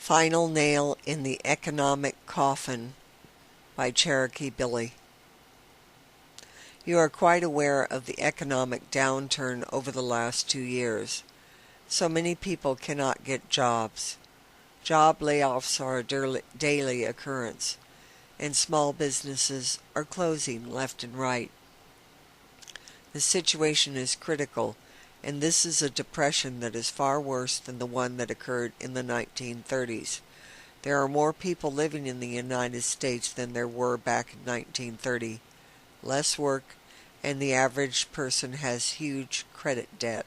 Final Nail in the Economic Coffin by Cherokee Billie. You are quite aware of the economic downturn over the last 2 years. So many people cannot get jobs. Job layoffs are a daily occurrence, and small businesses are closing left and right. The situation is critical, and this is a depression that is far worse than the one that occurred in the 1930s. There are more people living in the United States than there were back in 1930. Less work, and the average person has huge credit debt.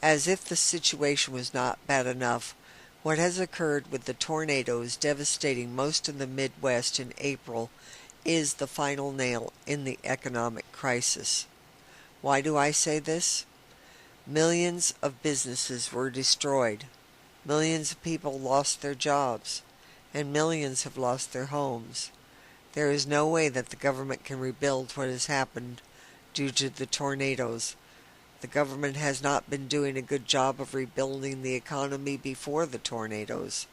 As if the situation was not bad enough, what has occurred with the tornadoes devastating most of the Midwest in April is the final nail in the economic crisis. Why do I say this? Millions of businesses were destroyed. Millions of people lost their jobs, and millions have lost their homes. There is no way that the government can rebuild what has happened due to the tornadoes. The government has not been doing a good job of rebuilding the economy before the tornadoes.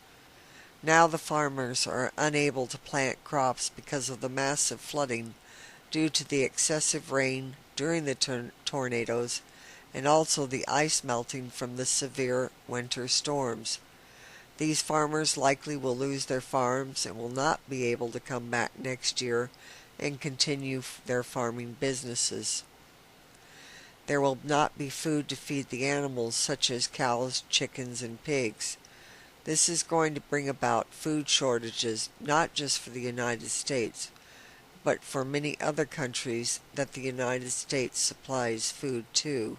Now the farmers are unable to plant crops because of the massive flooding due to the excessive rain during the tornadoes and also the ice melting from the severe winter storms. These farmers likely will lose their farms and will not be able to come back next year and continue their farming businesses. There will not be food to feed the animals such as cows, chickens, and pigs. This is going to bring about food shortages not just for the United States, but for many other countries that the United States supplies food to.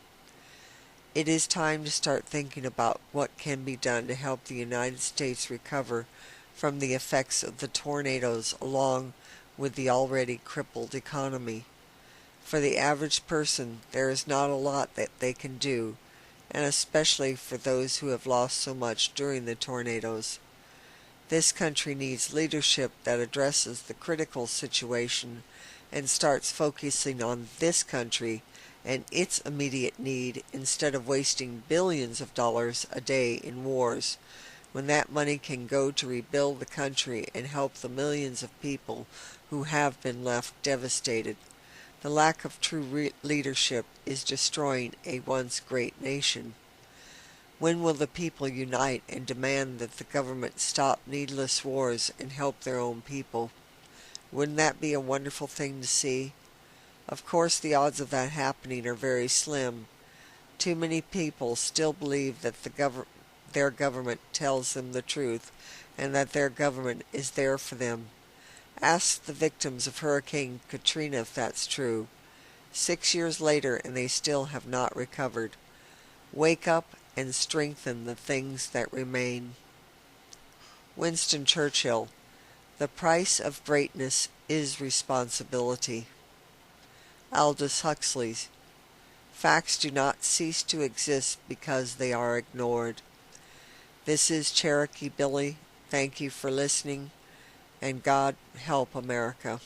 It is time to start thinking about what can be done to help the United States recover from the effects of the tornadoes along with the already crippled economy. For the average person, there is not a lot that they can do, and especially for those who have lost so much during the tornadoes. This country needs leadership that addresses the critical situation and starts focusing on this country and its immediate need instead of wasting billions of dollars a day in wars, when that money can go to rebuild the country and help the millions of people who have been left devastated. The lack of true leadership is destroying a once great nation. When will the people unite and demand that the government stop needless wars and help their own people? Wouldn't that be a wonderful thing to see? Of course, the odds of that happening are very slim. Too many people still believe that their government tells them the truth and that their government is there for them. Ask the victims of Hurricane Katrina if that's true. 6 years later and they still have not recovered. Wake up and strengthen the things that remain. Winston Churchill. The price of greatness is responsibility. Aldous Huxley. Facts do not cease to exist because they are ignored. This is Cherokee Billie. Thank you for listening, and God help America.